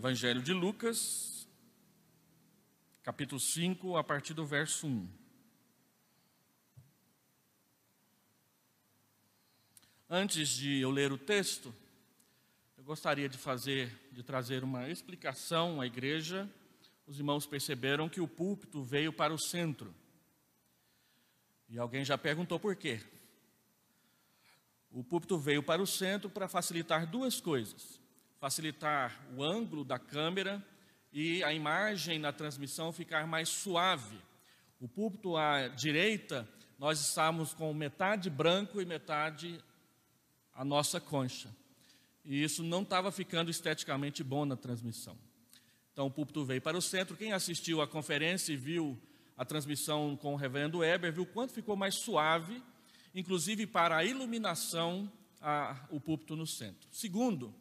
Evangelho de Lucas, capítulo 5, a partir do verso 1. Antes de eu ler o texto, eu gostaria de trazer uma explicação à igreja. Os irmãos perceberam que o púlpito veio para o centro. E alguém já perguntou por quê. O púlpito veio para o centro para facilitar duas coisas. Facilitar o ângulo da câmera e a imagem na transmissão ficar mais suave. O púlpito à direita, nós estávamos com metade branco e metade a nossa concha. E isso não estava ficando esteticamente bom na transmissão. Então o púlpito veio para o centro. Quem assistiu à conferência e viu a transmissão com o reverendo Weber, viu quanto ficou mais suave, inclusive para a iluminação, o púlpito no centro. Segundo,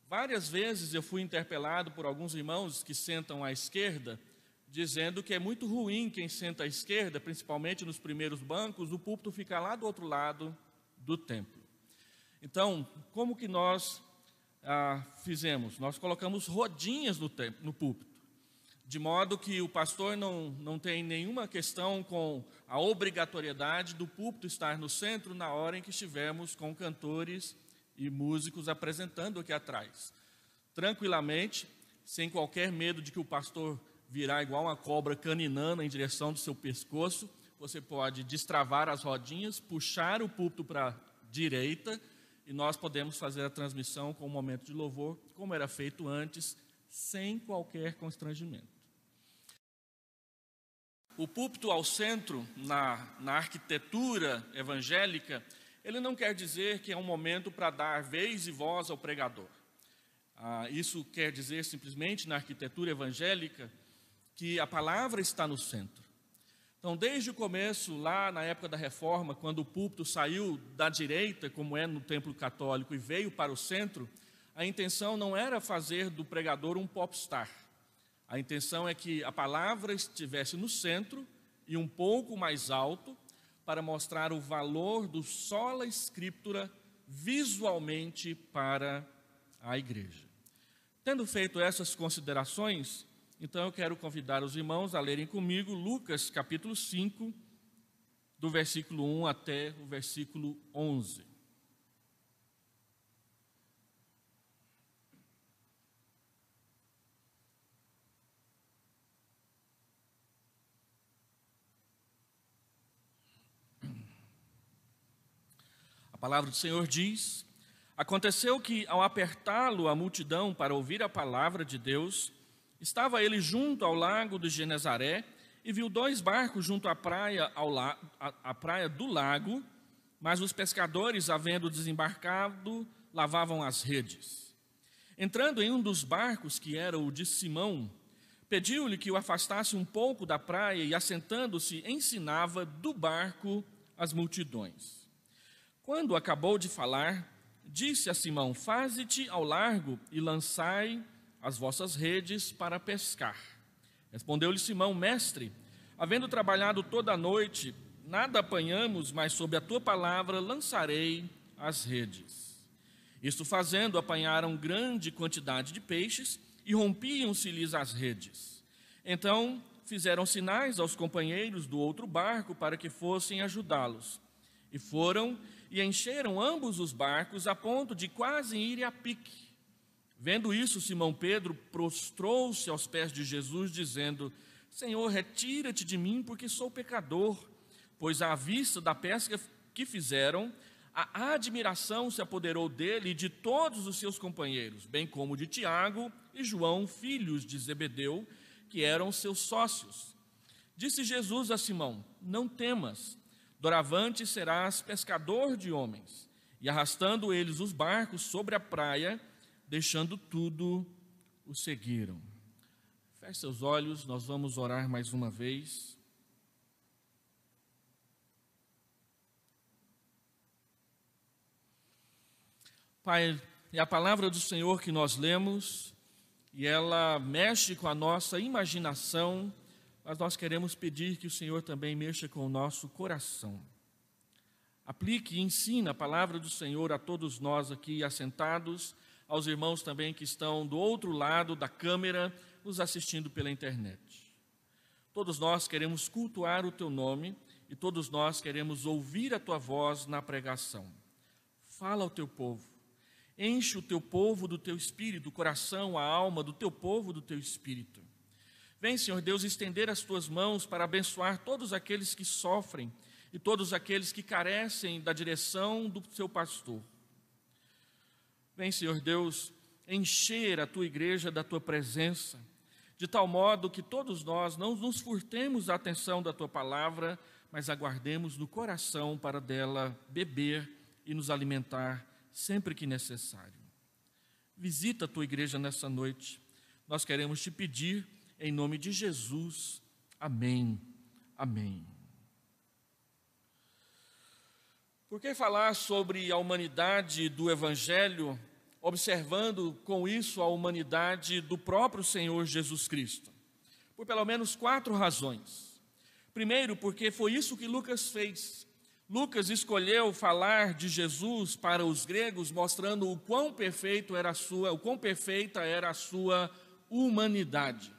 várias vezes eu fui interpelado por alguns irmãos que sentam à esquerda, dizendo que é muito ruim quem senta à esquerda, principalmente nos primeiros bancos, o púlpito fica lá do outro lado do templo. Então, como que nós fizemos? Nós colocamos rodinhas no púlpito, de modo que o pastor não tem nenhuma questão com a obrigatoriedade do púlpito estar no centro na hora em que estivermos com cantores e músicos apresentando aqui atrás. Tranquilamente, sem qualquer medo de que o pastor virá igual uma cobra caninana em direção do seu pescoço, você pode destravar as rodinhas, puxar o púlpito para a direita e nós podemos fazer a transmissão com um momento de louvor, como era feito antes, sem qualquer constrangimento. O púlpito ao centro, na arquitetura evangélica, ele não quer dizer que é um momento para dar vez e voz ao pregador. Isso quer dizer simplesmente, na arquitetura evangélica, que a palavra está no centro. Então, desde o começo, lá na época da Reforma, quando o púlpito saiu da direita, como é no templo católico, e veio para o centro, a intenção não era fazer do pregador um popstar. A intenção é que a palavra estivesse no centro e um pouco mais alto, para mostrar o valor do sola scriptura visualmente para a igreja. Tendo feito essas considerações, então eu quero convidar os irmãos a lerem comigo Lucas capítulo 5, do versículo 1 até o versículo 11. A palavra do Senhor diz: aconteceu que, ao apertá-lo a multidão para ouvir a palavra de Deus, estava ele junto ao lago de Genezaré e viu dois barcos junto à praia, à praia do lago, mas os pescadores, havendo desembarcado, lavavam as redes. Entrando em um dos barcos, que era o de Simão, pediu-lhe que o afastasse um pouco da praia e, assentando-se, ensinava do barco as multidões. Quando acabou de falar, disse a Simão: faze-te ao largo e lançai as vossas redes para pescar. Respondeu-lhe Simão: mestre, havendo trabalhado toda a noite, nada apanhamos, mas sob a tua palavra lançarei as redes. Isto fazendo, apanharam grande quantidade de peixes e rompiam-se-lhes as redes. Então fizeram sinais aos companheiros do outro barco para que fossem ajudá-los. E foram e encheram ambos os barcos a ponto de quase irem a pique. Vendo isso, Simão Pedro prostrou-se aos pés de Jesus, dizendo: Senhor, retira-te de mim, porque sou pecador. Pois à vista da pesca que fizeram, a admiração se apoderou dele e de todos os seus companheiros, bem como de Tiago e João, filhos de Zebedeu, que eram seus sócios. Disse Jesus a Simão: não temas, doravante serás pescador de homens. E arrastando eles os barcos sobre a praia, deixando tudo, o seguiram. Feche seus olhos, nós vamos orar mais uma vez. Pai, é a palavra do Senhor que nós lemos, e ela mexe com a nossa imaginação, mas nós queremos pedir que o Senhor também mexa com o nosso coração. Aplique e ensina a palavra do Senhor a todos nós aqui assentados, aos irmãos também que estão do outro lado da câmera, nos assistindo pela internet. Todos nós queremos cultuar o teu nome e todos nós queremos ouvir a tua voz na pregação. Fala ao teu povo, enche o teu povo do teu espírito, o coração, a alma do teu povo do teu espírito. Vem, Senhor Deus, estender as tuas mãos para abençoar todos aqueles que sofrem e todos aqueles que carecem da direção do seu pastor. Vem, Senhor Deus, encher a tua igreja da tua presença, de tal modo que todos nós não nos furtemos a atenção da tua palavra, mas aguardemos no coração para dela beber e nos alimentar sempre que necessário. Visita a tua igreja nessa noite. Nós queremos te pedir em nome de Jesus. Amém. Amém. Por que falar sobre a humanidade do Evangelho, observando com isso a humanidade do próprio Senhor Jesus Cristo? Por pelo menos 4 razões. Primeiro, porque foi isso que Lucas fez. Lucas escolheu falar de Jesus para os gregos, mostrando o quão perfeita era a sua humanidade.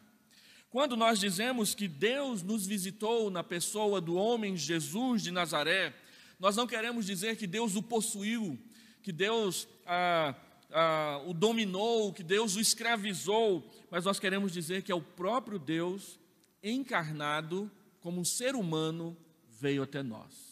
Quando nós dizemos que Deus nos visitou na pessoa do homem Jesus de Nazaré, nós não queremos dizer que Deus o possuiu, que Deus o dominou, que Deus o escravizou, mas nós queremos dizer que é o próprio Deus encarnado como um ser humano veio até nós.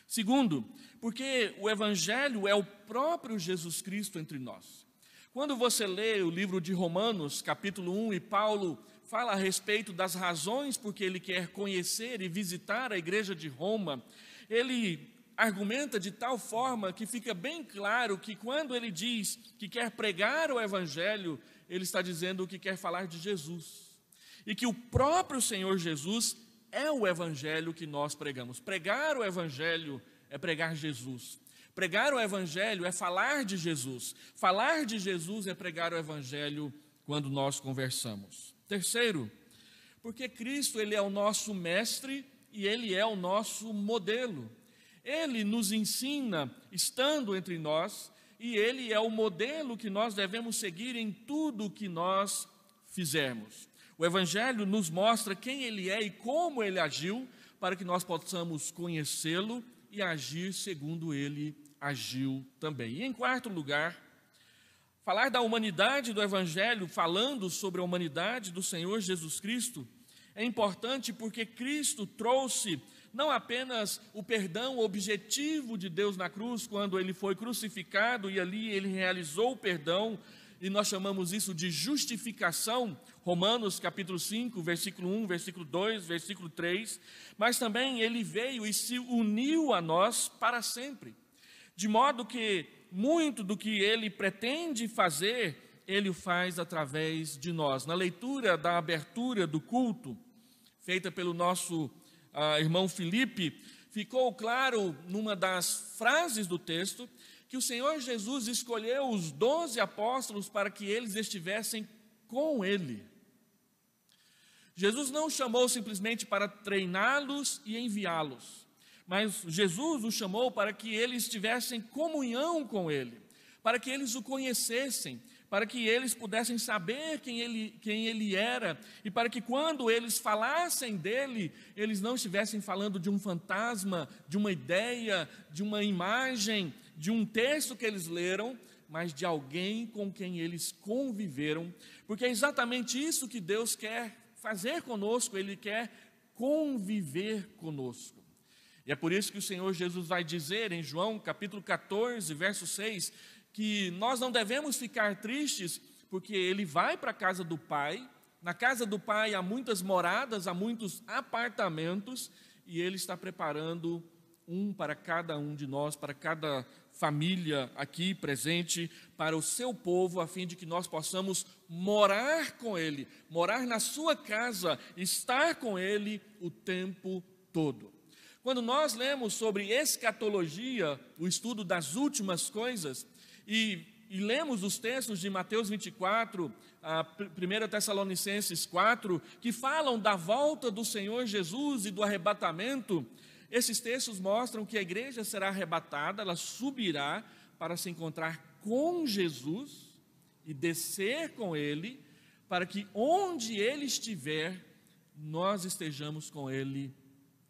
Segundo, porque o Evangelho é o próprio Jesus Cristo entre nós. Quando você lê o livro de Romanos, capítulo 1, e Paulo fala a respeito das razões por que ele quer conhecer e visitar a igreja de Roma, ele argumenta de tal forma que fica bem claro que quando ele diz que quer pregar o Evangelho, ele está dizendo que quer falar de Jesus. E que o próprio Senhor Jesus é o Evangelho que nós pregamos. Pregar o Evangelho é pregar Jesus. Pregar o Evangelho é falar de Jesus. Falar de Jesus é pregar o Evangelho quando nós conversamos. Terceiro, porque Cristo ele é o nosso mestre e Ele é o nosso modelo. Ele nos ensina estando entre nós e Ele é o modelo que nós devemos seguir em tudo o que nós fizermos. O Evangelho nos mostra quem Ele é e como Ele agiu, para que nós possamos conhecê-lo e agir segundo Ele agiu também. E em quarto lugar, falar da humanidade do Evangelho, falando sobre a humanidade do Senhor Jesus Cristo, é importante porque Cristo trouxe não apenas o perdão objetivo de Deus na cruz, quando Ele foi crucificado e ali Ele realizou o perdão, e nós chamamos isso de justificação, Romanos capítulo 5, versículo 1, versículo 2, versículo 3, mas também Ele veio e se uniu a nós para sempre, de modo que muito do que Ele pretende fazer, Ele o faz através de nós. Na leitura da abertura do culto, feita pelo nosso irmão Felipe, ficou claro numa das frases do texto, que o Senhor Jesus escolheu os 12 apóstolos para que eles estivessem com Ele. Jesus não os chamou simplesmente para treiná-los e enviá-los, mas Jesus os chamou para que eles tivessem comunhão com Ele, para que eles o conhecessem, para que eles pudessem saber quem ele era, e para que quando eles falassem dele, eles não estivessem falando de um fantasma, de uma ideia, de uma imagem, de um texto que eles leram, mas de alguém com quem eles conviveram, porque é exatamente isso que Deus quer fazer conosco, Ele quer conviver conosco. E é por isso que o Senhor Jesus vai dizer em João capítulo 14, verso 6, que nós não devemos ficar tristes, porque Ele vai para a casa do Pai. Na casa do Pai há muitas moradas, há muitos apartamentos, e Ele está preparando um para cada um de nós, para cada família aqui presente, para o seu povo, a fim de que nós possamos morar com Ele, morar na sua casa, estar com Ele o tempo todo. Quando nós lemos sobre escatologia, o estudo das últimas coisas, e lemos os textos de Mateus 24, 1 Tessalonicenses 4, que falam da volta do Senhor Jesus e do arrebatamento, esses textos mostram que a igreja será arrebatada, ela subirá para se encontrar com Jesus e descer com Ele, para que onde Ele estiver, nós estejamos com Ele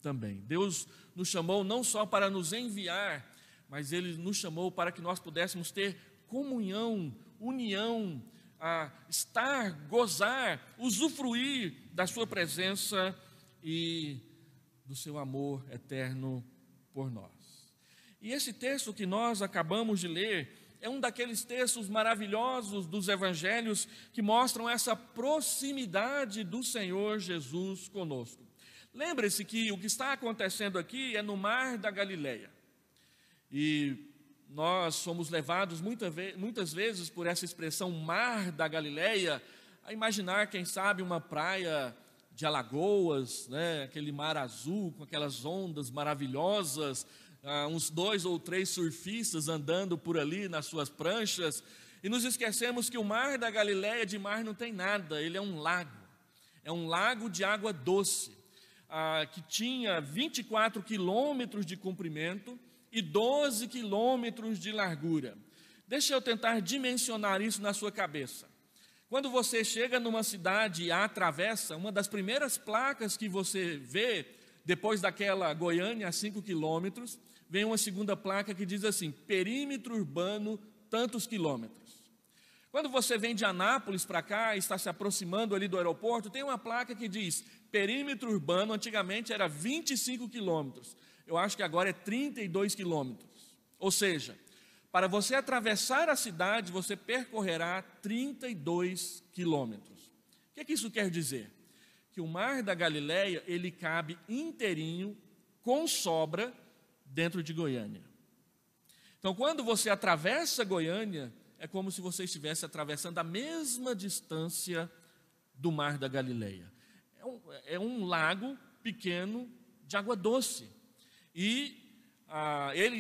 também. Deus nos chamou não só para nos enviar, mas Ele nos chamou para que nós pudéssemos ter comunhão, união, a estar, gozar, usufruir da sua presença e do seu amor eterno por nós. E esse texto que nós acabamos de ler é um daqueles textos maravilhosos dos evangelhos que mostram essa proximidade do Senhor Jesus conosco. Lembre-se que o que está acontecendo aqui é no Mar da Galileia. E nós somos levados muitas vezes por essa expressão Mar da Galileia a imaginar, quem sabe, uma praia de Alagoas, né? Aquele mar azul com aquelas ondas maravilhosas, uns 2 ou 3 surfistas andando por ali nas suas pranchas, e nos esquecemos que o Mar da Galileia de mar não tem nada, ele é um lago de água doce, que tinha 24 quilômetros de comprimento e 12 quilômetros de largura. Deixa eu tentar dimensionar isso na sua cabeça. Quando você chega numa cidade e a atravessa, uma das primeiras placas que você vê, depois daquela Goiânia a 5 quilômetros, vem uma segunda placa que diz assim, perímetro urbano, tantos quilômetros. Quando você vem de Anápolis para cá, está se aproximando ali do aeroporto, tem uma placa que diz, perímetro urbano, antigamente era 25 quilômetros. Eu acho que agora é 32 quilômetros. Ou seja, para você atravessar a cidade, você percorrerá 32 quilômetros. O que isso quer dizer? Que o Mar da Galileia, ele cabe inteirinho, com sobra, dentro de Goiânia. Então, quando você atravessa Goiânia, é como se você estivesse atravessando a mesma distância do Mar da Galileia. É um lago pequeno de água doce. E ele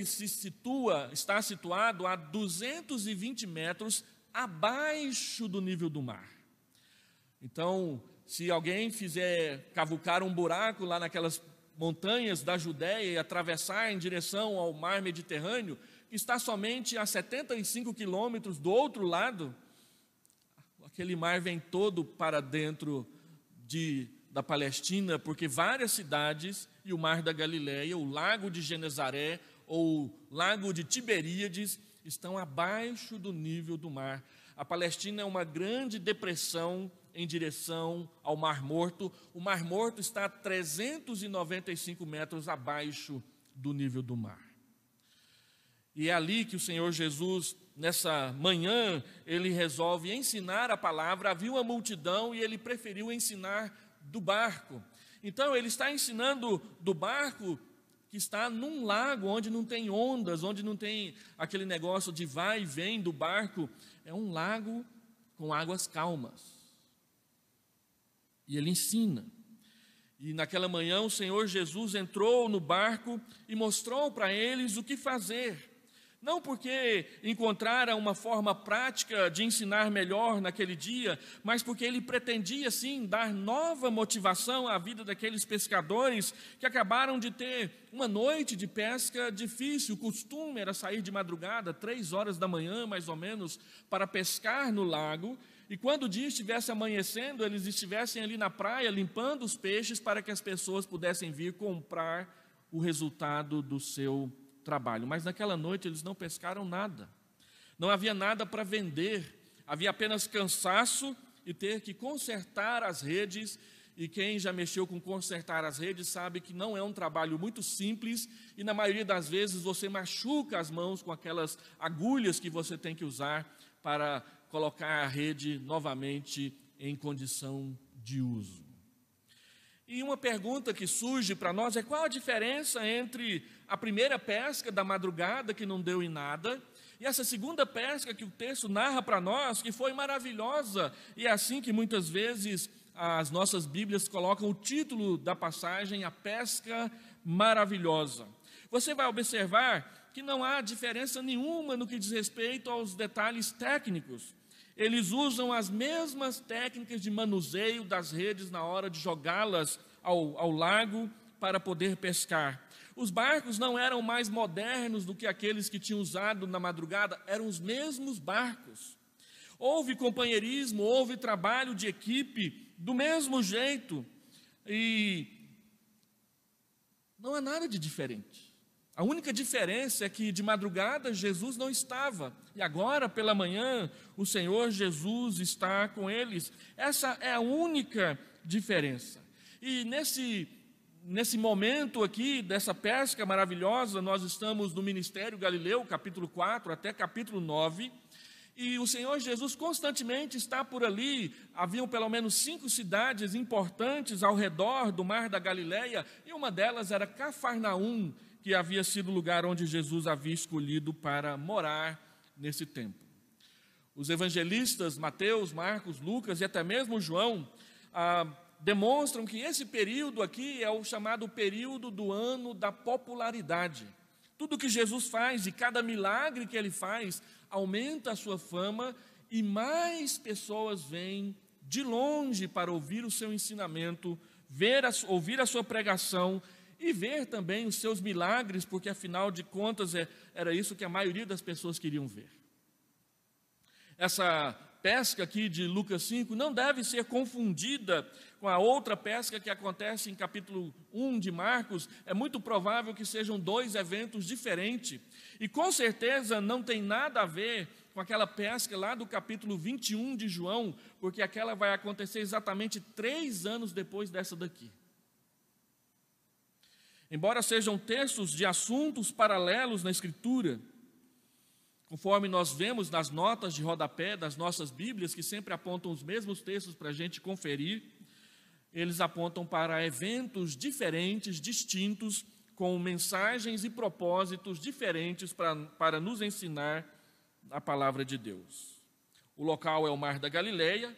está situado a 220 metros abaixo do nível do mar. Então, se alguém fizer cavucar um buraco lá naquelas montanhas da Judéia e atravessar em direção ao mar Mediterrâneo, que está somente a 75 quilômetros do outro lado, aquele mar vem todo para dentro da Palestina, porque várias cidades e o Mar da Galileia, o Lago de Genezaré ou o Lago de Tiberíades estão abaixo do nível do mar. A Palestina é uma grande depressão em direção ao Mar Morto. O Mar Morto está a 395 metros abaixo do nível do mar. E é ali que o Senhor Jesus, nessa manhã, ele resolve ensinar a palavra. Havia uma multidão e ele preferiu ensinar do barco. Então, ele está ensinando do barco que está num lago onde não tem ondas, onde não tem aquele negócio de vai e vem do barco. É um lago com águas calmas. E ele ensina. E naquela manhã o Senhor Jesus entrou no barco e mostrou para eles o que fazer. Não porque encontrara uma forma prática de ensinar melhor naquele dia, mas porque ele pretendia, sim, dar nova motivação à vida daqueles pescadores que acabaram de ter uma noite de pesca difícil. O costume era sair de madrugada, 3 horas da manhã, mais ou menos, para pescar no lago. E quando o dia estivesse amanhecendo, eles estivessem ali na praia, limpando os peixes, para que as pessoas pudessem vir comprar o resultado do seu trabalho. Mas naquela noite eles não pescaram nada. Não havia nada para vender. Havia apenas cansaço e ter que consertar as redes. E quem já mexeu com consertar as redes sabe que não é um trabalho muito simples. E na maioria das vezes você machuca as mãos com aquelas agulhas que você tem que usar para colocar a rede novamente em condição de uso. E uma pergunta que surge para nós é qual a diferença entre a primeira pesca da madrugada, que não deu em nada, e essa segunda pesca que o texto narra para nós, que foi maravilhosa, e é assim que muitas vezes as nossas Bíblias colocam o título da passagem, a pesca maravilhosa. Você vai observar que não há diferença nenhuma no que diz respeito aos detalhes técnicos. Eles usam as mesmas técnicas de manuseio das redes na hora de jogá-las ao lago para poder pescar. Os barcos não eram mais modernos do que aqueles que tinham usado na madrugada, eram os mesmos barcos. Houve companheirismo, houve trabalho de equipe do mesmo jeito, e não há nada de diferente. A única diferença é que de madrugada Jesus não estava, e agora pela manhã o Senhor Jesus está com eles. Essa é a única diferença. E nesse momento aqui, dessa pesca maravilhosa, nós estamos no Ministério Galileu, capítulo 4 até capítulo 9, e o Senhor Jesus constantemente está por ali. Haviam pelo menos 5 cidades importantes ao redor do Mar da Galileia, e uma delas era Cafarnaum, que havia sido o lugar onde Jesus havia escolhido para morar nesse tempo. Os evangelistas Mateus, Marcos, Lucas e até mesmo João demonstram que esse período aqui é o chamado período do ano da popularidade. Tudo que Jesus faz e cada milagre que ele faz aumenta a sua fama, e mais pessoas vêm de longe para ouvir o seu ensinamento, ouvir a sua pregação e ver também os seus milagres, porque afinal de contas era isso que a maioria das pessoas queriam ver. Essa pesca aqui de Lucas 5 não deve ser confundida com a outra pesca que acontece em capítulo 1 de Marcos. É muito provável que sejam 2 eventos diferentes, e com certeza não tem nada a ver com aquela pesca lá do capítulo 21 de João, porque aquela vai acontecer exatamente 3 anos depois dessa daqui. Embora sejam textos de assuntos paralelos na Escritura, conforme nós vemos nas notas de rodapé das nossas Bíblias, que sempre apontam os mesmos textos para a gente conferir, eles apontam para eventos diferentes, distintos, com mensagens e propósitos diferentes para nos ensinar a palavra de Deus. O local é o Mar da Galileia,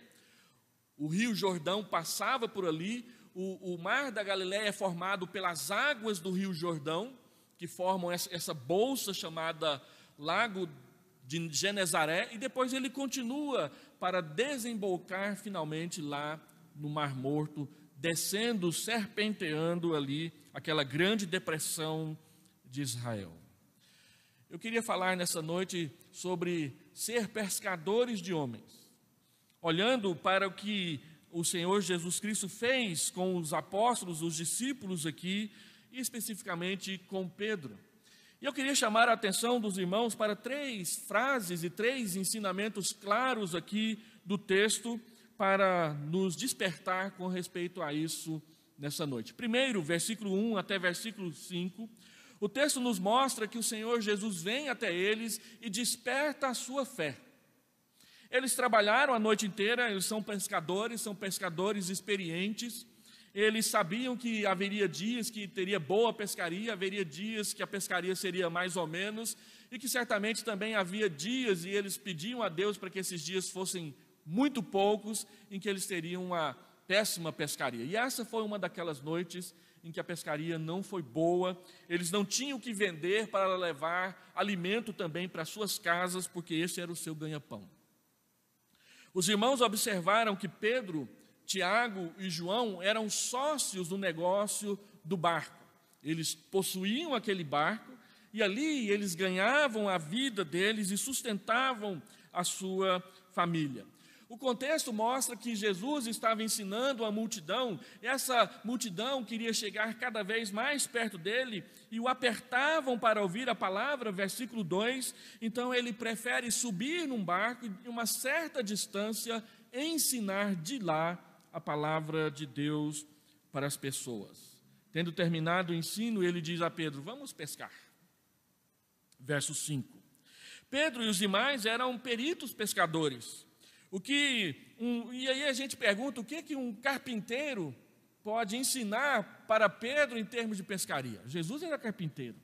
o Rio Jordão passava por ali. O Mar da Galileia é formado pelas águas do Rio Jordão, que formam essa bolsa chamada Lago de Genezaré, e depois ele continua para desembocar finalmente lá no Mar Morto, descendo, serpenteando ali aquela grande depressão de Israel. Eu queria falar nessa noite sobre ser pescadores de homens, olhando para o que o Senhor Jesus Cristo fez com os apóstolos, os discípulos aqui, e especificamente com Pedro. E eu queria chamar a atenção dos irmãos para 3 frases e 3 ensinamentos claros aqui do texto, para nos despertar com respeito a isso nessa noite. Primeiro, versículo 1 até versículo 5, o texto nos mostra que o Senhor Jesus vem até eles e desperta a sua fé. Eles trabalharam a noite inteira, eles são pescadores experientes. Eles sabiam que haveria dias que teria boa pescaria, haveria dias que a pescaria seria mais ou menos, e que certamente também havia dias, e eles pediam a Deus para que esses dias fossem muito poucos, em que eles teriam uma péssima pescaria. E essa foi uma daquelas noites em que a pescaria não foi boa. Eles não tinham o que vender para levar alimento também para suas casas, porque esse era o seu ganha-pão. Os irmãos observaram que Pedro, Tiago e João eram sócios do negócio do barco. Eles possuíam aquele barco, e ali eles ganhavam a vida deles e sustentavam a sua família. O contexto mostra que Jesus estava ensinando a multidão, e essa multidão queria chegar cada vez mais perto dele, e o apertavam para ouvir a palavra, versículo 2, então ele prefere subir num barco e de uma certa distância ensinar de lá a palavra de Deus para as pessoas. Tendo terminado o ensino, ele diz a Pedro: vamos pescar. Verso 5. Pedro e os demais eram peritos pescadores. E aí a gente pergunta, o que um carpinteiro pode ensinar para Pedro em termos de pescaria? Jesus era carpinteiro,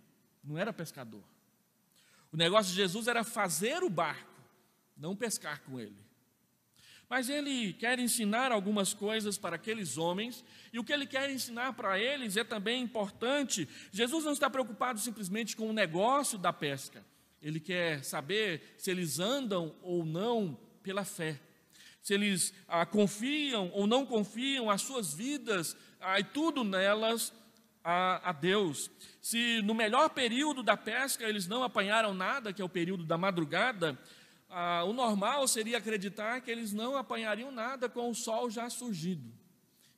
não era pescador. O negócio de Jesus era fazer o barco, não pescar com ele. Mas ele quer ensinar algumas coisas para aqueles homens, e o que ele quer ensinar para eles é também importante. Jesus não está preocupado simplesmente com o negócio da pesca. Ele quer saber se eles andam ou não pela fé, se eles confiam ou não confiam as suas vidas e tudo nelas a Deus. Se no melhor período da pesca eles não apanharam nada, que é o período da madrugada, o normal seria acreditar que eles não apanhariam nada com o sol já surgindo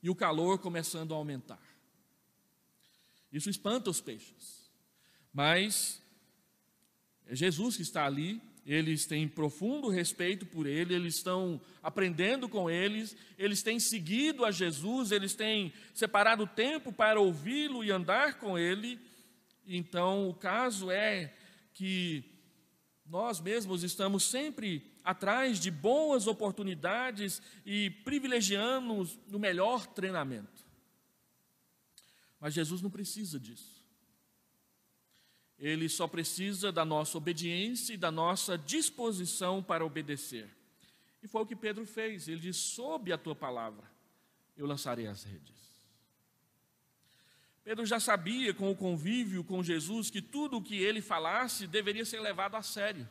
e o calor começando a aumentar. Isso espanta os peixes, mas é Jesus que está ali. Eles têm profundo respeito por ele, eles estão aprendendo com eles têm seguido a Jesus, eles têm separado tempo para ouvi-lo e andar com ele. Então, o caso é que nós mesmos estamos sempre atrás de boas oportunidades e privilegiamos o melhor treinamento. Mas Jesus não precisa disso. Ele só precisa da nossa obediência e da nossa disposição para obedecer. E foi o que Pedro fez. Ele disse: sob a tua palavra, eu lançarei as redes. Pedro já sabia, com o convívio com Jesus, que tudo o que ele falasse deveria ser levado a sério.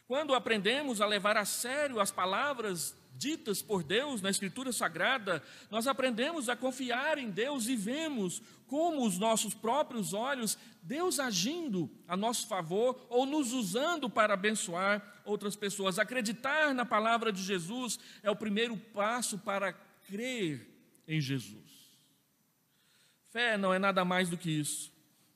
Quando aprendemos a levar a sério as palavras ditas por Deus na Escritura Sagrada, nós aprendemos a confiar em Deus e vemos como os nossos próprios olhos Deus agindo a nosso favor ou nos usando para abençoar outras pessoas. Acreditar na palavra de Jesus é o primeiro passo para crer em Jesus. Fé não é nada mais do que isso.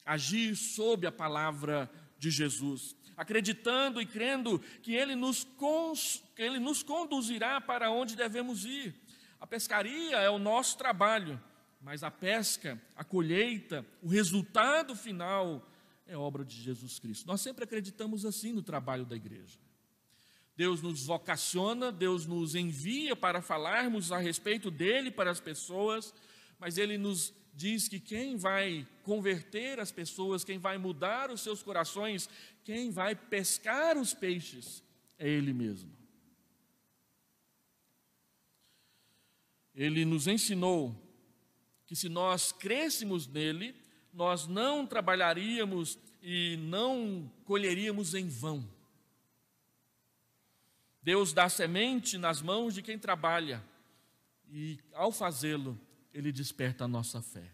Agir sob a palavra de Jesus, acreditando e crendo que Ele nos conduzirá para onde devemos ir. A pescaria é o nosso trabalho, mas a pesca, a colheita, o resultado final é obra de Jesus Cristo. Nós sempre acreditamos assim no trabalho da igreja. Deus nos vocaciona, Deus nos envia para falarmos a respeito dEle para as pessoas, mas Ele nos diz que quem vai converter as pessoas, quem vai mudar os seus corações, quem vai pescar os peixes, é Ele mesmo. Ele nos ensinou que se nós crêssemos nele, nós não trabalharíamos e não colheríamos em vão. Deus dá semente nas mãos de quem trabalha e, ao fazê-lo, Ele desperta a nossa fé.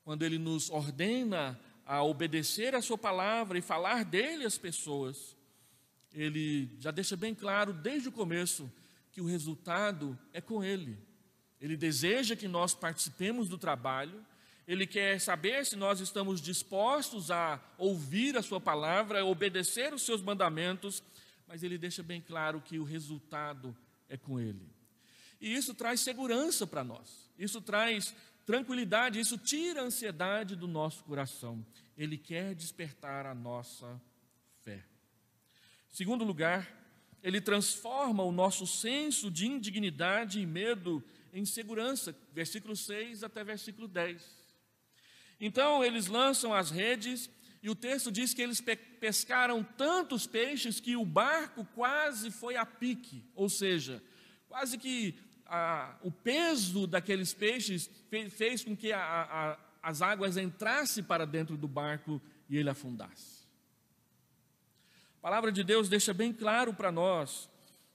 Quando Ele nos ordena a obedecer a sua palavra e falar dele às pessoas, Ele já deixa bem claro desde o começo que o resultado é com Ele. Ele deseja que nós participemos do trabalho, Ele quer saber se nós estamos dispostos a ouvir a sua palavra, a obedecer os seus mandamentos, mas Ele deixa bem claro que o resultado é com Ele. E isso traz segurança para nós, isso traz tranquilidade, isso tira a ansiedade do nosso coração. Ele quer despertar a nossa fé. Segundo lugar, Ele transforma o nosso senso de indignidade e medo em segurança, versículo 6 até versículo 10. Então eles lançam as redes e o texto diz que eles pescaram tantos peixes que o barco quase foi a pique, ou seja, quase que o peso daqueles peixes fez com que as águas entrassem para dentro do barco e ele afundasse. A palavra de Deus deixa bem claro para nós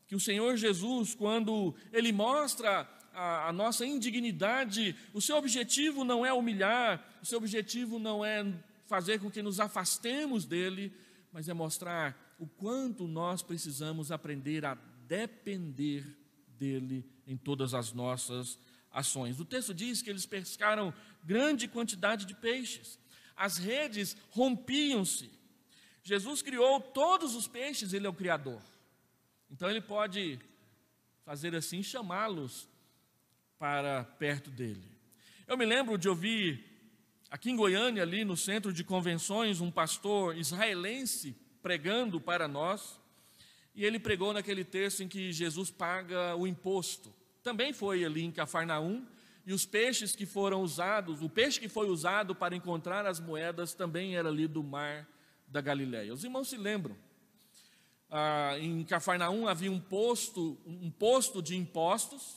que o Senhor Jesus, quando Ele mostra a nossa indignidade, o seu objetivo não é humilhar, o seu objetivo não é fazer com que nos afastemos dEle, mas é mostrar o quanto nós precisamos aprender a depender dEle em todas as nossas ações. O texto diz que eles pescaram grande quantidade de peixes, as redes rompiam-se. Jesus criou todos os peixes, Ele é o Criador. Então Ele pode fazer assim, chamá-los para perto dEle. Eu me lembro de ouvir aqui em Goiânia, ali no centro de convenções, um pastor israelense pregando para nós, e ele pregou naquele texto em que Jesus paga o imposto. Também foi ali em Cafarnaum, e os peixes que foram usados, o peixe que foi usado para encontrar as moedas também era ali do mar da Galileia. Os irmãos se lembram, em Cafarnaum havia um posto de impostos,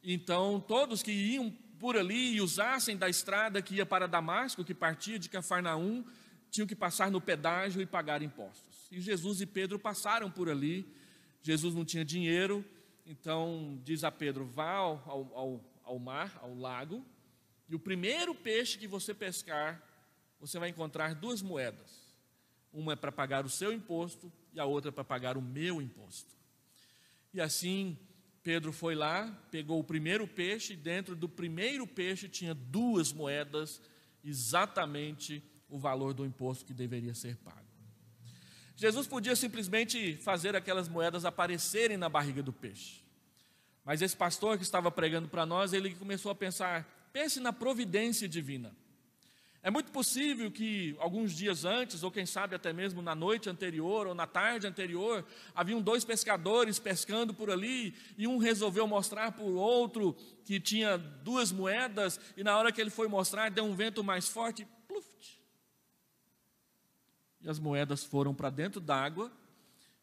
então todos que iam por ali e usassem da estrada que ia para Damasco, que partia de Cafarnaum, tinham que passar no pedágio e pagar impostos. E Jesus e Pedro passaram por ali. Jesus não tinha dinheiro, então diz a Pedro: vá ao mar, ao lago, e o primeiro peixe que você pescar, você vai encontrar 2 moedas. Uma é para pagar o seu imposto e a outra é para pagar o meu imposto. E assim, Pedro foi lá, pegou o primeiro peixe, e dentro do primeiro peixe tinha 2 moedas, exatamente o valor do imposto que deveria ser pago. Jesus podia simplesmente fazer aquelas moedas aparecerem na barriga do peixe. Mas esse pastor que estava pregando para nós, ele começou a pensar, pense na providência divina. É muito possível que alguns dias antes, ou quem sabe até mesmo na noite anterior, ou na tarde anterior, haviam 2 pescadores pescando por ali, e um resolveu mostrar para o outro que tinha 2 moedas, e na hora que ele foi mostrar, deu um vento mais forte, pluft. E as moedas foram para dentro d'água,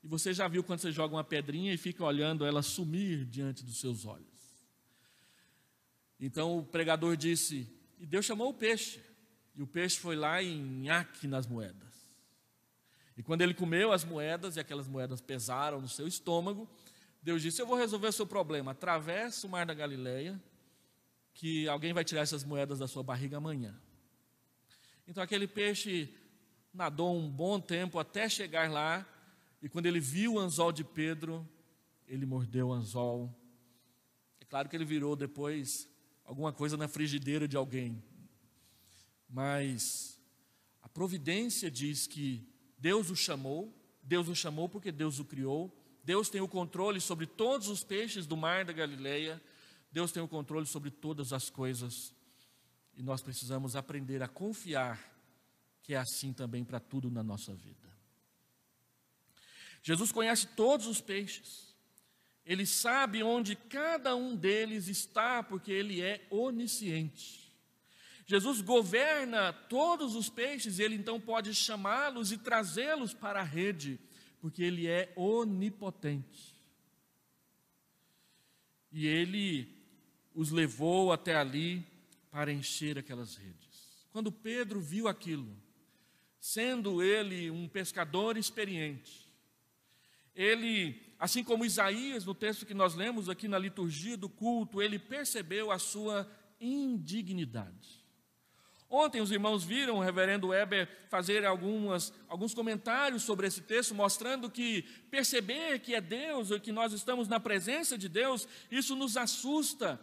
e você já viu quando você joga uma pedrinha e fica olhando ela sumir diante dos seus olhos. Então o pregador disse, e Deus chamou o peixe. E o peixe foi lá e nhaque nas moedas. E quando ele comeu as moedas, e aquelas moedas pesaram no seu estômago, Deus disse, eu vou resolver o seu problema, atravessa o mar da Galileia, que alguém vai tirar essas moedas da sua barriga amanhã. Então aquele peixe nadou um bom tempo até chegar lá, e quando ele viu o anzol de Pedro, ele mordeu o anzol. É claro que ele virou depois alguma coisa na frigideira de alguém. Mas a providência diz que Deus o chamou porque Deus o criou, Deus tem o controle sobre todos os peixes do mar da Galileia, Deus tem o controle sobre todas as coisas, e nós precisamos aprender a confiar que é assim também para tudo na nossa vida. Jesus conhece todos os peixes, Ele sabe onde cada um deles está, porque Ele é onisciente. Jesus governa todos os peixes, e Ele então pode chamá-los e trazê-los para a rede, porque Ele é onipotente. E Ele os levou até ali para encher aquelas redes. Quando Pedro viu aquilo, sendo ele um pescador experiente, ele, assim como Isaías, no texto que nós lemos aqui na liturgia do culto, ele percebeu a sua indignidade. Ontem os irmãos viram o reverendo Weber fazer alguns comentários sobre esse texto, mostrando que perceber que é Deus, ou que nós estamos na presença de Deus, isso nos assusta,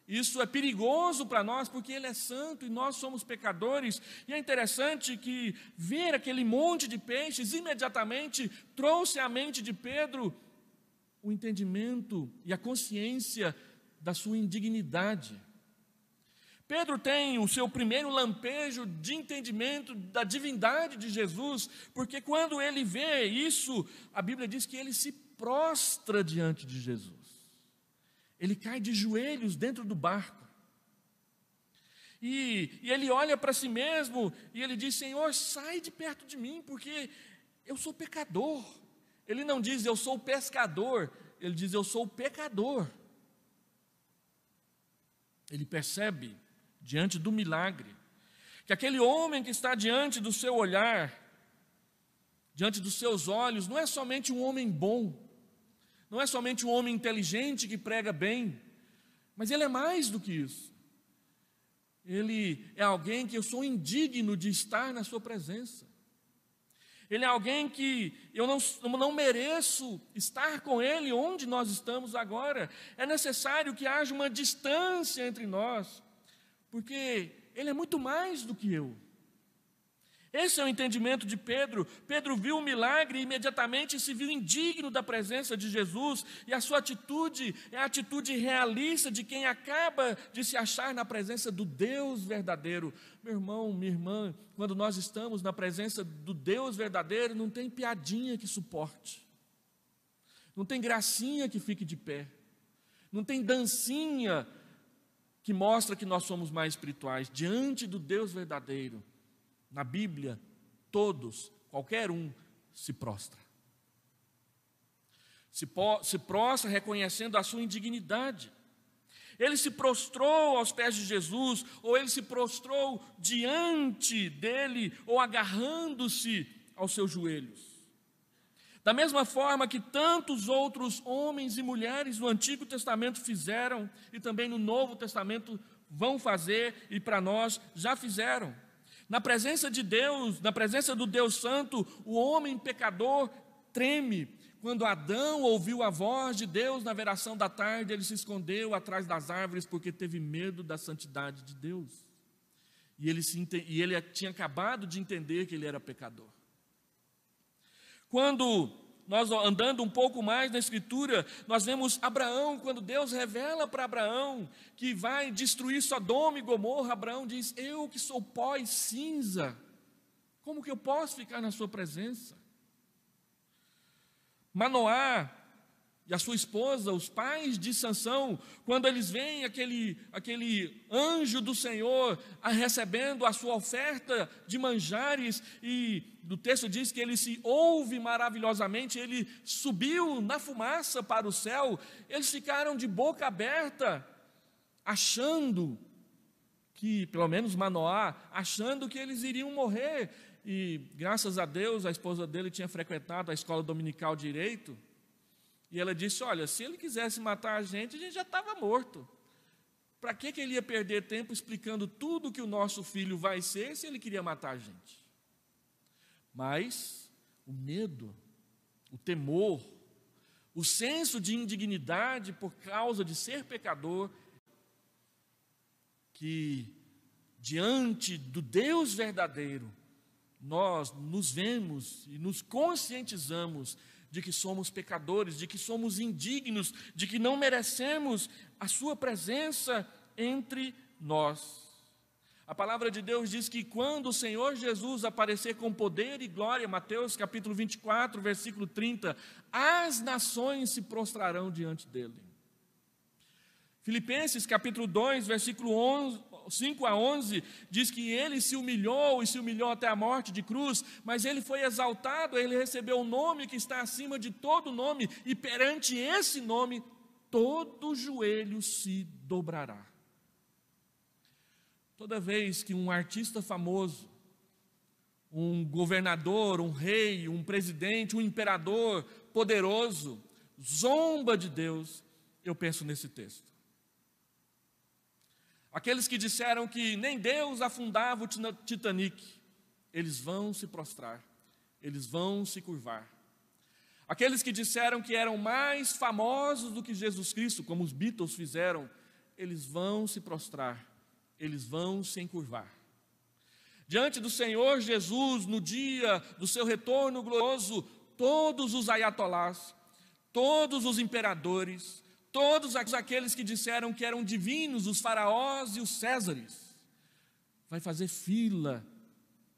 isso é perigoso para nós, porque Ele é santo e nós somos pecadores. E é interessante que ver aquele monte de peixes imediatamente trouxe à mente de Pedro o entendimento e a consciência da sua indignidade. Pedro tem o seu primeiro lampejo de entendimento da divindade de Jesus, porque quando ele vê isso, a Bíblia diz que ele se prostra diante de Jesus. Ele cai de joelhos dentro do barco. E ele olha para si mesmo e ele diz, Senhor, sai de perto de mim, porque eu sou pecador. Ele não diz, eu sou pescador, ele diz, eu sou pecador. Ele percebe, diante do milagre, que aquele homem que está diante do seu olhar, diante dos seus olhos, não é somente um homem bom, não é somente um homem inteligente que prega bem, mas ele é mais do que isso. Ele é alguém que eu sou indigno de estar na sua presença. Ele é alguém que eu não mereço estar com ele onde nós estamos agora. É necessário que haja uma distância entre nós, porque ele é muito mais do que eu. Esse é o entendimento de Pedro. Pedro viu o milagre e imediatamente se viu indigno da presença de Jesus, e a sua atitude é a atitude realista de quem acaba de se achar na presença do Deus verdadeiro. Meu irmão, minha irmã, quando nós estamos na presença do Deus verdadeiro, não tem piadinha que suporte, não tem gracinha que fique de pé, não tem dancinha que mostra que nós somos mais espirituais. Diante do Deus verdadeiro, na Bíblia, todos, qualquer um, se prostra. Se prostra reconhecendo a sua indignidade. Ele se prostrou aos pés de Jesus, ou ele se prostrou diante dele, ou agarrando-se aos seus joelhos. Da mesma forma que tantos outros homens e mulheres no Antigo Testamento fizeram, e também no Novo Testamento vão fazer e para nós já fizeram. Na presença de Deus, na presença do Deus Santo, o homem pecador treme. Quando Adão ouviu a voz de Deus na veração da tarde, ele se escondeu atrás das árvores porque teve medo da santidade de Deus. E ele tinha acabado de entender que ele era pecador. Quando nós andando um pouco mais na Escritura, nós vemos Abraão, quando Deus revela para Abraão que vai destruir Sodoma e Gomorra, Abraão diz: eu que sou pó e cinza, como que eu posso ficar na sua presença? Manoá e a sua esposa, os pais de Sansão, quando eles veem aquele anjo do Senhor recebendo a sua oferta de manjares, e do texto diz que ele se ouve maravilhosamente, ele subiu na fumaça para o céu, eles ficaram de boca aberta, achando que, pelo menos Manoá, achando que eles iriam morrer, e graças a Deus a esposa dele tinha frequentado a escola dominical de direito, e ela disse: olha, se ele quisesse matar a gente já estava morto. Para que ele ia perder tempo explicando tudo que o nosso filho vai ser, se ele queria matar a gente? Mas o medo, o temor, o senso de indignidade por causa de ser pecador, que diante do Deus verdadeiro, nós nos vemos e nos conscientizamos de que somos pecadores, de que somos indignos, de que não merecemos a sua presença entre nós. A palavra de Deus diz que quando o Senhor Jesus aparecer com poder e glória, Mateus capítulo 24, versículo 30, as nações se prostrarão diante dele. Filipenses capítulo 2, versículo 5 a 11, diz que ele se humilhou e se humilhou até a morte de cruz, mas ele foi exaltado, ele recebeu o nome que está acima de todo nome, e perante esse nome todo joelho se dobrará. Toda vez que um artista famoso, um governador, um rei, um presidente, um imperador poderoso zomba de Deus, eu penso nesse texto. Aqueles que disseram que nem Deus afundava o Titanic, eles vão se prostrar, eles vão se curvar. Aqueles que disseram que eram mais famosos do que Jesus Cristo, como os Beatles fizeram, eles vão se prostrar, eles vão se encurvar. Diante do Senhor Jesus, no dia do seu retorno glorioso, todos os ayatolás, todos os imperadores, todos aqueles que disseram que eram divinos, os faraós e os césares, vai fazer fila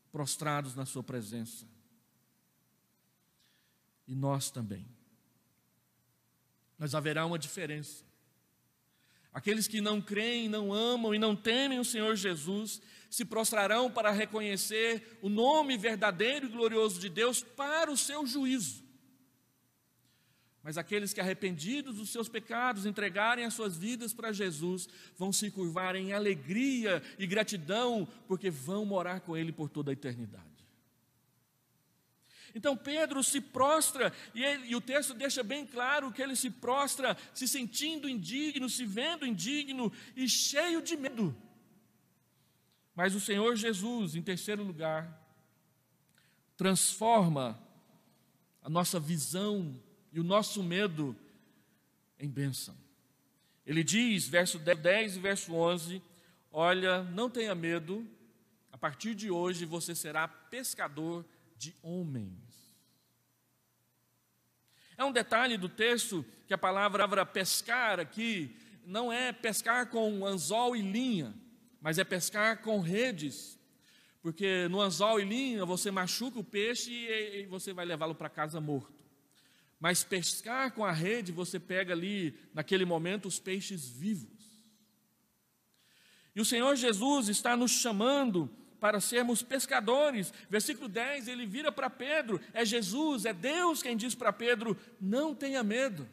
prostrados na sua presença. E nós também. Mas haverá uma diferença. Aqueles que não creem, não amam e não temem o Senhor Jesus, se prostrarão para reconhecer o nome verdadeiro e glorioso de Deus para o seu juízo. Mas aqueles que, arrependidos dos seus pecados, entregarem as suas vidas para Jesus, vão se curvar em alegria e gratidão, porque vão morar com Ele por toda a eternidade. Então Pedro se prostra, e o texto deixa bem claro que ele se prostra se sentindo indigno, se vendo indigno e cheio de medo. Mas o Senhor Jesus, em terceiro lugar, transforma a nossa visão e o nosso medo em bênção. Ele diz, verso 10 e verso 11, olha, não tenha medo, a partir de hoje você será pescador de homens. É um detalhe do texto que a palavra pescar aqui não é pescar com anzol e linha, mas é pescar com redes, porque no anzol e linha você machuca o peixe e você vai levá-lo para casa morto. Mas pescar com a rede, você pega ali, naquele momento, os peixes vivos. E o Senhor Jesus está nos chamando para sermos pescadores. Versículo 10, ele vira para Pedro, é Jesus, é Deus quem diz para Pedro, não tenha medo.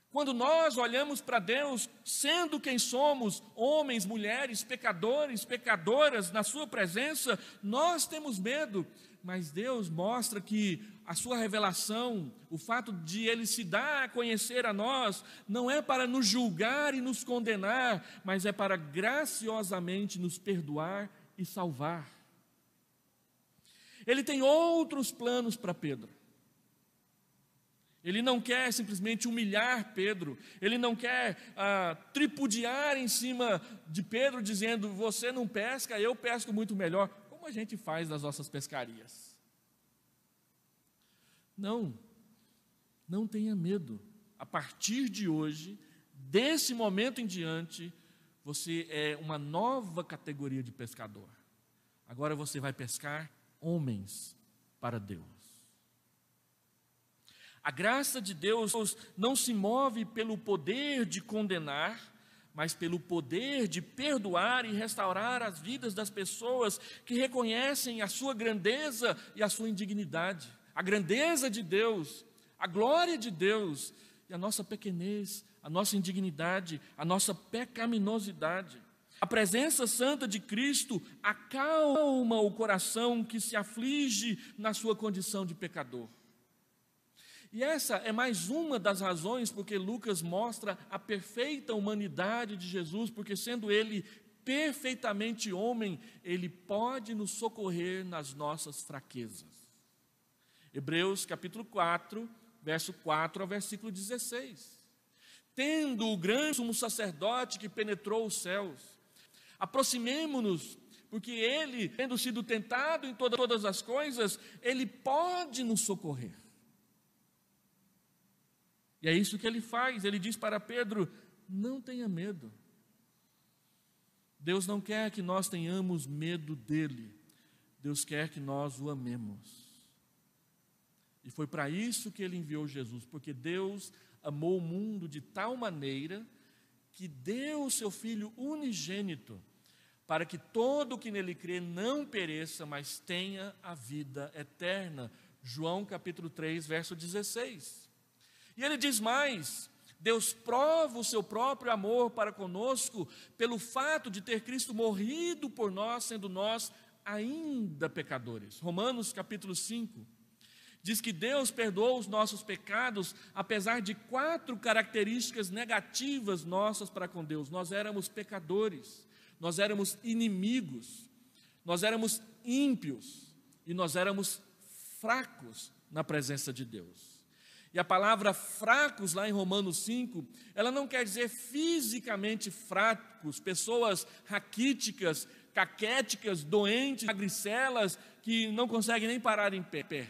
Quando nós olhamos para Deus, sendo quem somos, homens, mulheres, pecadores, pecadoras, na sua presença, nós temos medo. Mas Deus mostra que a sua revelação, o fato de ele se dar a conhecer a nós, não é para nos julgar e nos condenar, mas é para graciosamente nos perdoar e salvar. Ele tem outros planos para Pedro. Ele não quer simplesmente humilhar Pedro, ele não quer tripudiar em cima de Pedro, dizendo: você não pesca, eu pesco muito melhor, como a gente faz nas nossas pescarias. Não, não tenha medo. A partir de hoje, desse momento em diante, você é uma nova categoria de pescador. Agora você vai pescar homens para Deus. A graça de Deus não se move pelo poder de condenar, mas pelo poder de perdoar e restaurar as vidas das pessoas que reconhecem a sua grandeza e a sua indignidade. A grandeza de Deus, a glória de Deus e a nossa pequenez, a nossa indignidade, a nossa pecaminosidade. A presença santa de Cristo acalma o coração que se aflige na sua condição de pecador. E essa é mais uma das razões porque Lucas mostra a perfeita humanidade de Jesus, porque sendo ele perfeitamente homem, ele pode nos socorrer nas nossas fraquezas. Hebreus capítulo 4, verso 4 ao versículo 16. Tendo o grande sumo sacerdote que penetrou os céus, aproximemo-nos, porque ele, tendo sido tentado em todas as coisas, ele pode nos socorrer. E é isso que ele faz, ele diz para Pedro: não tenha medo. Deus não quer que nós tenhamos medo dele, Deus quer que nós o amemos. E foi para isso que ele enviou Jesus, porque Deus amou o mundo de tal maneira que deu o seu Filho unigênito, para que todo o que nele crê não pereça, mas tenha a vida eterna. João capítulo 3, verso 16. E ele diz mais: Deus prova o seu próprio amor para conosco pelo fato de ter Cristo morrido por nós, sendo nós ainda pecadores. Romanos capítulo 5 diz que Deus perdoou os nossos pecados, apesar de 4 características negativas nossas para com Deus. Nós éramos pecadores, nós éramos inimigos, nós éramos ímpios e nós éramos fracos na presença de Deus. E a palavra fracos, lá em Romanos 5, ela não quer dizer fisicamente fracos, pessoas raquíticas, caquéticas, doentes, magricelas, que não conseguem nem parar em pé.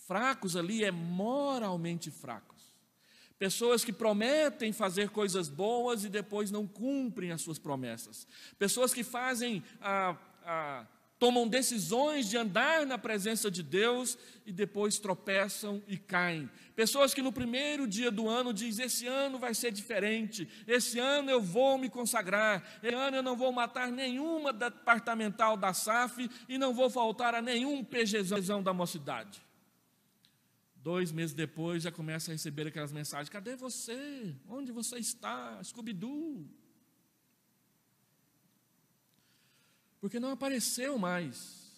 Fracos ali é moralmente fracos. Pessoas que prometem fazer coisas boas e depois não cumprem as suas promessas. Pessoas que fazem tomam decisões de andar na presença de Deus e depois tropeçam e caem. Pessoas que no primeiro dia do ano dizem: esse ano vai ser diferente, esse ano eu vou me consagrar, esse ano eu não vou matar nenhuma departamental da SAF e não vou faltar a nenhum PGzão da mocidade. 2 meses depois já começa a receber aquelas mensagens: cadê você? Onde você está? Scooby-Doo. Porque não apareceu mais.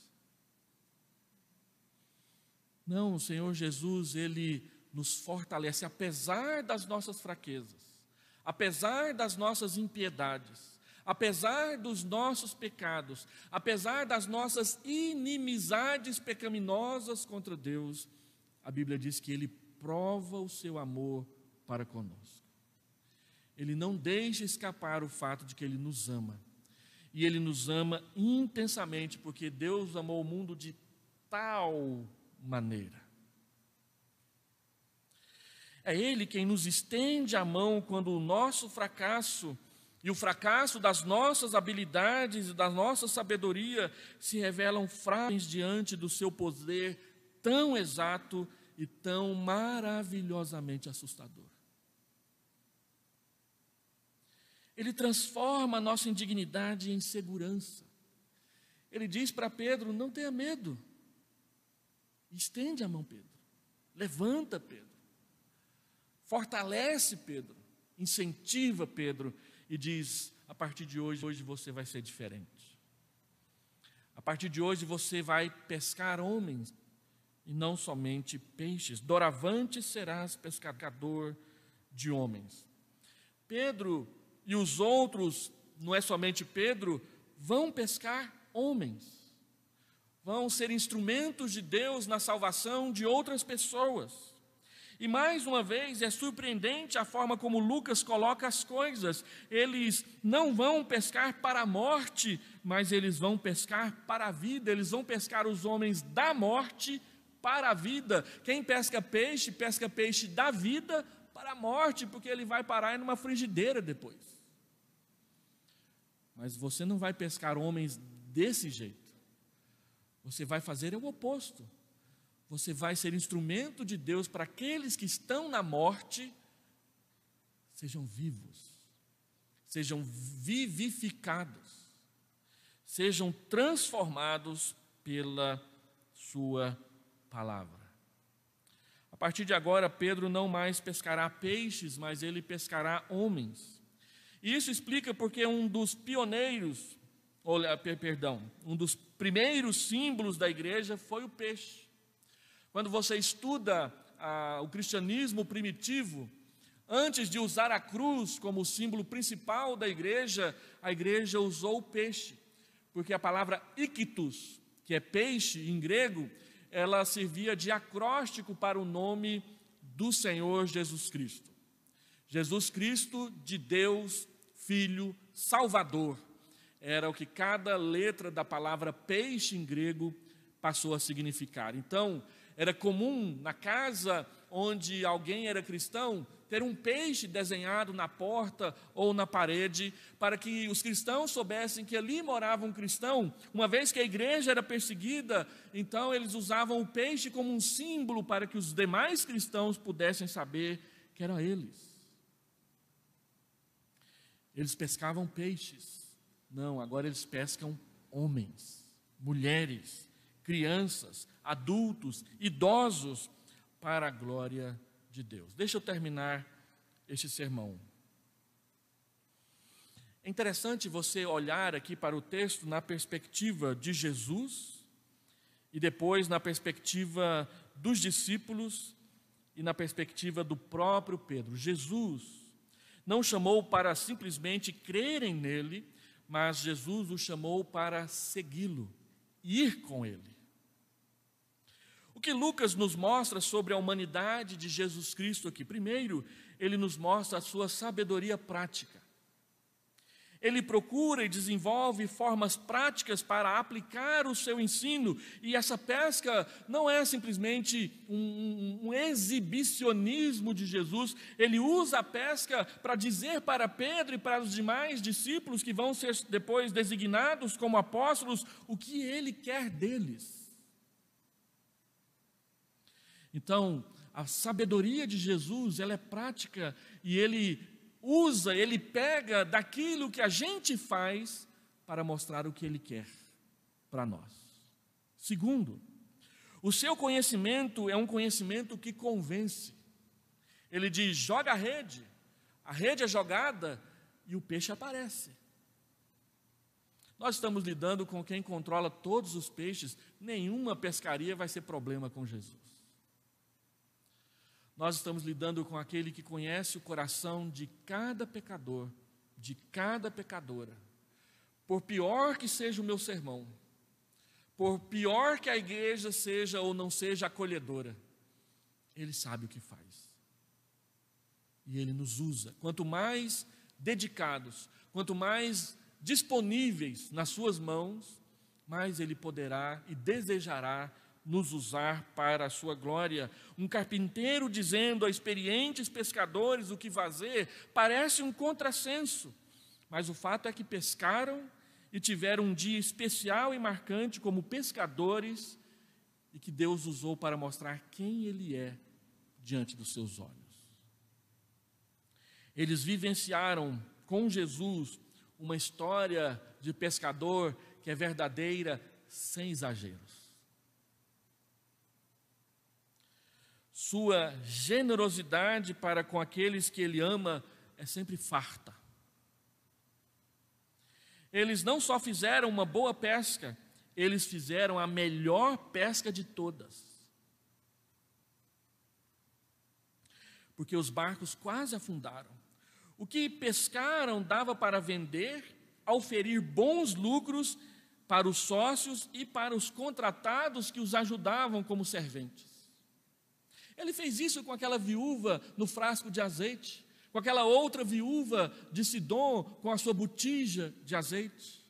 Não, o Senhor Jesus, ele nos fortalece, apesar das nossas fraquezas, apesar das nossas impiedades, apesar dos nossos pecados, apesar das nossas inimizades pecaminosas contra Deus. A Bíblia diz que ele prova o seu amor para conosco. Ele não deixa escapar o fato de que ele nos ama. E ele nos ama intensamente, porque Deus amou o mundo de tal maneira. É Ele quem nos estende a mão quando o nosso fracasso e o fracasso das nossas habilidades e da nossa sabedoria se revelam frágeis diante do seu poder tão exato e tão maravilhosamente assustador. Ele transforma a nossa indignidade em segurança. Ele diz para Pedro: não tenha medo. Estende a mão, Pedro. Levanta, Pedro. Fortalece, Pedro. Incentiva, Pedro. E diz: a partir de hoje você vai ser diferente. A partir de hoje você vai pescar homens e não somente peixes. Doravante serás pescador de homens. Pedro e os outros, não é somente Pedro, vão pescar homens. Vão ser instrumentos de Deus na salvação de outras pessoas. E mais uma vez é surpreendente a forma como Lucas coloca as coisas. Eles não vão pescar para a morte, mas eles vão pescar para a vida. Eles vão pescar os homens da morte para a vida. Quem pesca peixe da vida para a morte, porque ele vai parar numa frigideira depois. Mas você não vai pescar homens desse jeito. Você vai fazer o oposto. Você vai ser instrumento de Deus para aqueles que estão na morte, sejam vivos, sejam vivificados, sejam transformados pela sua palavra. A partir de agora, Pedro não mais pescará peixes, mas ele pescará homens. E isso explica porque um dos primeiros símbolos da igreja foi o peixe. Quando você estuda o cristianismo primitivo, antes de usar a cruz como símbolo principal da igreja, a igreja usou o peixe, porque a palavra ictus, que é peixe em grego, ela servia de acróstico para o nome do Senhor Jesus Cristo. Jesus Cristo, de Deus, Filho, Salvador, era o que cada letra da palavra peixe em grego passou a significar. Então, era comum na casa onde alguém era cristão ter um peixe desenhado na porta ou na parede, para que os cristãos soubessem que ali morava um cristão. Uma vez que a igreja era perseguida, então eles usavam o peixe como um símbolo para que os demais cristãos pudessem saber que eram eles. Eles pescavam peixes. Não, agora eles pescam homens, mulheres, crianças, adultos, idosos, para a glória de Deus. Deixa eu terminar este sermão. É interessante você olhar aqui para o texto na perspectiva de Jesus e depois na perspectiva dos discípulos e na perspectiva do próprio Pedro. Jesus não chamou para simplesmente crerem nele, mas Jesus o chamou para segui-lo, ir com ele. O que Lucas nos mostra sobre a humanidade de Jesus Cristo aqui? Primeiro, ele nos mostra a sua sabedoria prática. Ele procura e desenvolve formas práticas para aplicar o seu ensino, e essa pesca não é simplesmente um exibicionismo de Jesus. Ele usa a pesca para dizer para Pedro e para os demais discípulos que vão ser depois designados como apóstolos o que ele quer deles. Então, a sabedoria de Jesus, ela é prática, e ele pega daquilo que a gente faz para mostrar o que ele quer para nós. Segundo, o seu conhecimento é um conhecimento que convence. Ele diz: joga a rede é jogada e o peixe aparece. Nós estamos lidando com quem controla todos os peixes, nenhuma pescaria vai ser problema com Jesus. Nós estamos lidando com aquele que conhece o coração de cada pecador, de cada pecadora. Por pior que seja o meu sermão, por pior que a igreja seja ou não seja acolhedora, ele sabe o que faz. E ele nos usa. Quanto mais dedicados, quanto mais disponíveis nas suas mãos, mais ele poderá e desejará nos usar para a sua glória. Um carpinteiro dizendo a experientes pescadores o que fazer parece um contrassenso, mas o fato é que pescaram e tiveram um dia especial e marcante como pescadores, e que Deus usou para mostrar quem Ele é diante dos seus olhos. Eles vivenciaram com Jesus uma história de pescador que é verdadeira, sem exageros. Sua generosidade para com aqueles que Ele ama é sempre farta. Eles não só fizeram uma boa pesca, eles fizeram a melhor pesca de todas. porque os barcos quase afundaram. O que pescaram dava para vender, oferir bons lucros para os sócios e para os contratados que os ajudavam como serventes. Ele fez isso com aquela viúva no frasco de azeite, com aquela outra viúva de Sidom com a sua botija de azeite.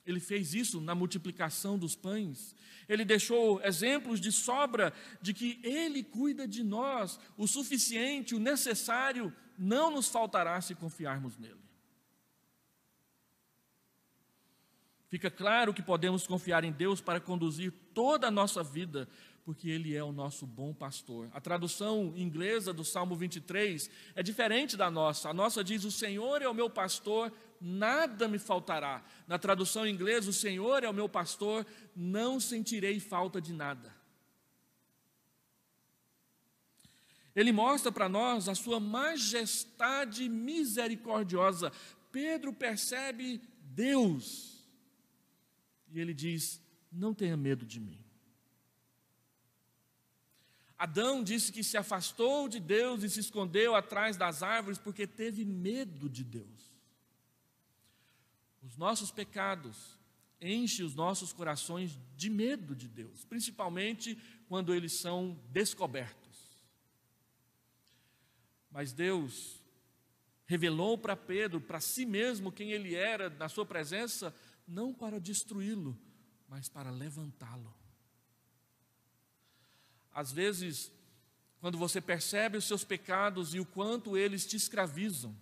Ele fez isso na multiplicação dos pães. Ele deixou exemplos de sobra de que Ele cuida de nós o suficiente, o necessário, não nos faltará se confiarmos nele. Fica claro que podemos confiar em Deus para conduzir toda a nossa vida, porque Ele é o nosso bom pastor. A tradução inglesa do Salmo 23 é diferente da nossa. A nossa diz: o Senhor é o meu pastor, nada me faltará. Na tradução inglesa, o Senhor é o meu pastor, não sentirei falta de nada. Ele mostra para nós a sua majestade misericordiosa. Pedro percebe Deus e ele diz: não tenha medo de mim. Adão disse que se afastou de Deus e se escondeu atrás das árvores porque teve medo de Deus. Os nossos pecados enchem os nossos corações de medo de Deus, principalmente quando eles são descobertos. Mas Deus revelou para Pedro, para si mesmo, quem ele era na sua presença, não para destruí-lo, mas para levantá-lo. Às vezes, quando você percebe os seus pecados e o quanto eles te escravizam,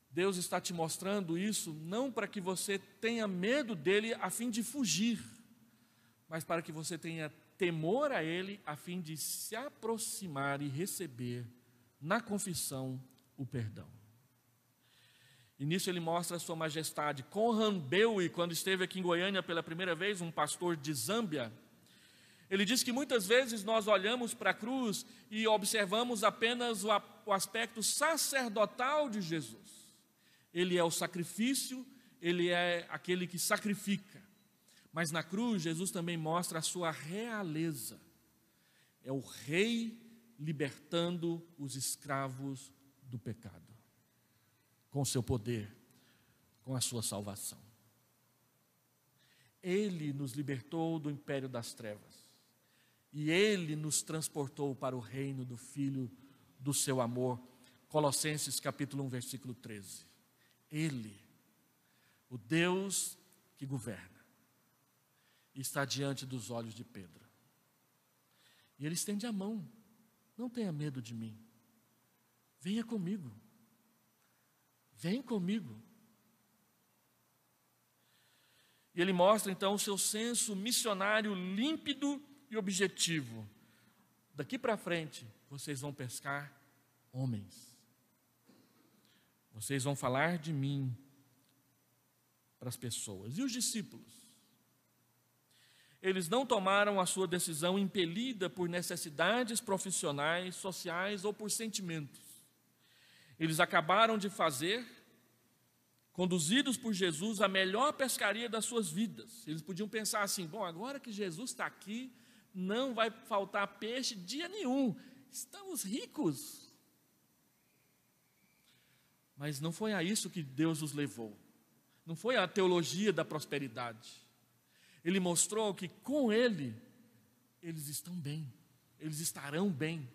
Deus está te mostrando isso não para que você tenha medo dele a fim de fugir, mas para que você tenha temor a ele a fim de se aproximar e receber na confissão o perdão. E nisso ele mostra a sua majestade. Conrad Bewi, quando esteve aqui em Goiânia pela primeira vez, um pastor de Zâmbia, ele diz que muitas vezes nós olhamos para a cruz e observamos apenas o aspecto sacerdotal de Jesus. Ele é o sacrifício, ele é aquele que sacrifica. Mas na cruz, Jesus também mostra a sua realeza. É o rei libertando os escravos do pecado, com o seu poder, com a sua salvação. Ele nos libertou do império das trevas. E Ele nos transportou para o reino do Filho do seu amor. Colossenses capítulo 1, versículo 13. Ele, o Deus que governa, está diante dos olhos de Pedro. E Ele estende a mão. Não tenha medo de mim. Venha comigo. Vem comigo. E Ele mostra então o seu senso missionário límpido e objetivo. Daqui para frente, vocês vão pescar homens. Vocês vão falar de mim para as pessoas. E os discípulos? Eles não tomaram a sua decisão impelida por necessidades profissionais, sociais ou por sentimentos. Eles acabaram de fazer, conduzidos por Jesus, a melhor pescaria das suas vidas. Eles podiam pensar assim: bom, agora que Jesus está aqui, não vai faltar peixe dia nenhum, estamos ricos. Mas não foi a isso que Deus os levou, não foi a teologia da prosperidade. Ele mostrou que com Ele, eles estão bem, eles estarão bem,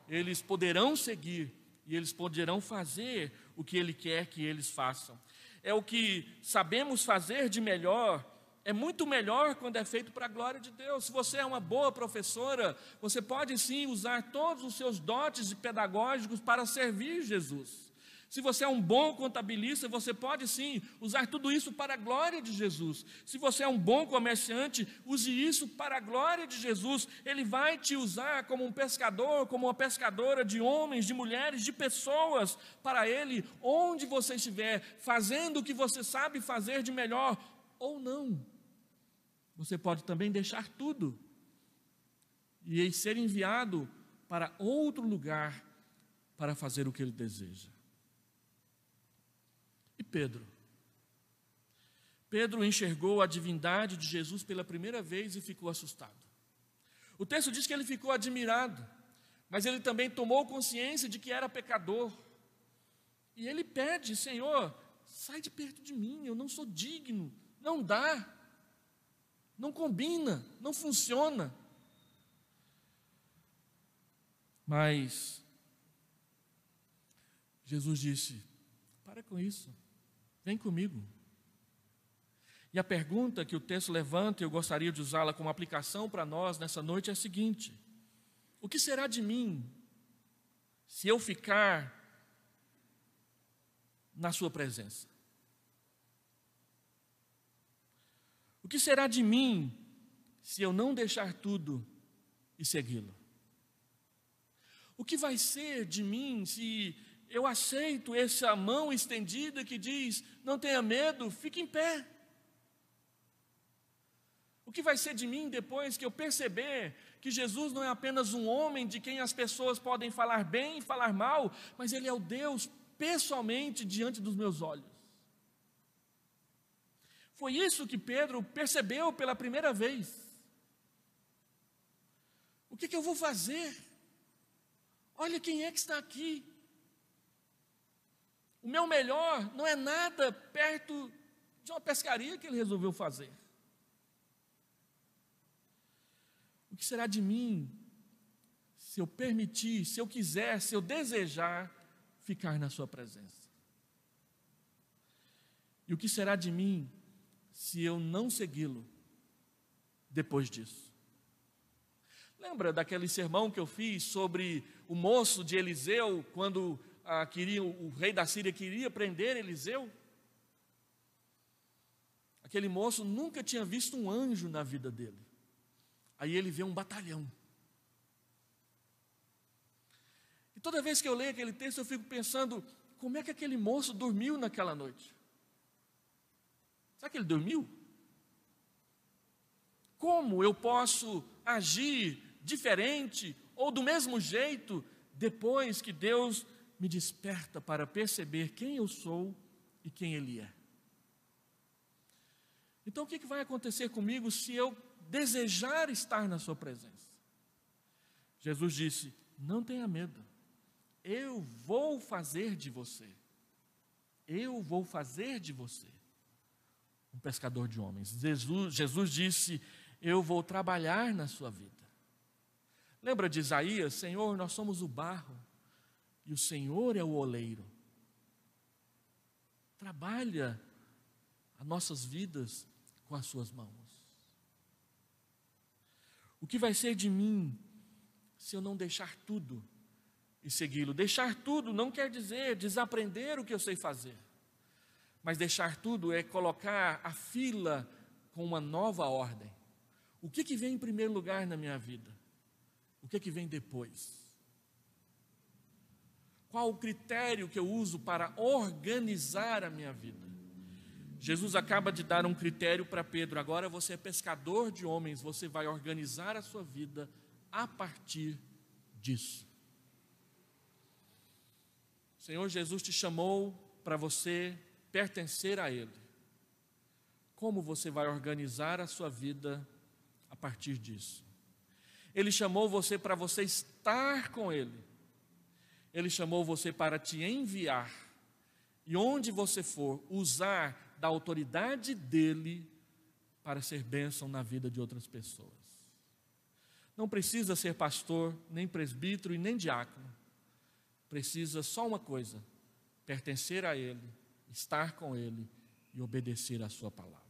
eles poderão seguir e eles poderão fazer o que Ele quer que eles façam. É o que sabemos fazer de melhor. É muito melhor quando é feito para a glória de Deus. Se você é uma boa professora, você pode sim usar todos os seus dotes pedagógicos para servir Jesus. Se você é um bom contabilista, você pode sim usar tudo isso para a glória de Jesus. Se você é um bom comerciante, use isso para a glória de Jesus. Ele vai te usar como um pescador, como uma pescadora de homens, de mulheres, de pessoas para Ele, onde você estiver, fazendo o que você sabe fazer de melhor ou não. Você pode também deixar tudo e ser enviado para outro lugar para fazer o que Ele deseja. E Pedro? Pedro enxergou a divindade de Jesus pela primeira vez e ficou assustado. O texto diz que ele ficou admirado, mas ele também tomou consciência de que era pecador. E ele pede: Senhor, sai de perto de mim, eu não sou digno, não dá, não combina, não funciona. Mas Jesus disse: para com isso, vem comigo. E a pergunta que o texto levanta, e eu gostaria de usá-la como aplicação para nós nessa noite, é a seguinte: o que será de mim se eu ficar na sua presença? O que será de mim se eu não deixar tudo e segui-lo? O que vai ser de mim se eu aceito essa mão estendida que diz: não tenha medo, fique em pé? O que vai ser de mim depois que eu perceber que Jesus não é apenas um homem de quem as pessoas podem falar bem e falar mal, mas Ele é o Deus pessoalmente diante dos meus olhos? Foi isso que Pedro percebeu pela primeira vez. O que eu vou fazer? Olha quem é que está aqui. O meu melhor não é nada perto de uma pescaria que ele resolveu fazer. O que será de mim se eu permitir, se eu quiser, se eu desejar ficar na sua presença? E o que será de mim se eu não segui-lo depois disso? Lembra daquele sermão que eu fiz sobre o moço de Eliseu, quando o rei da Síria queria prender Eliseu? Aquele moço nunca tinha visto um anjo na vida dele. Aí ele vê um batalhão. E toda vez que eu leio aquele texto, eu fico pensando: como é que aquele moço dormiu naquela noite? Será que ele dormiu? Como eu posso agir diferente ou do mesmo jeito depois que Deus me desperta para perceber quem eu sou e quem Ele é? Então o que vai acontecer comigo se eu desejar estar na sua presença? Jesus disse: não tenha medo, eu vou fazer de você um pescador de homens. Jesus disse: eu vou trabalhar na sua vida. Lembra de Isaías? Senhor, nós somos o barro e o Senhor é o oleiro. Trabalha as nossas vidas com as suas mãos. O que vai ser de mim se eu não deixar tudo e segui-lo? Deixar tudo não quer dizer desaprender o que eu sei fazer, mas deixar tudo é colocar a fila com uma nova ordem. O que vem em primeiro lugar na minha vida? O que vem depois? Qual o critério que eu uso para organizar a minha vida? Jesus acaba de dar um critério para Pedro: agora você é pescador de homens, você vai organizar a sua vida a partir disso. O Senhor Jesus te chamou para você pertencer a Ele. Como você vai organizar a sua vida a partir disso? Ele chamou você para você estar com Ele. Ele chamou você para te enviar. E onde você for, usar da autoridade dEle para ser bênção na vida de outras pessoas. Não precisa ser pastor, nem presbítero e nem diácono. Precisa só uma coisa: pertencer a Ele, estar com Ele e obedecer a sua palavra.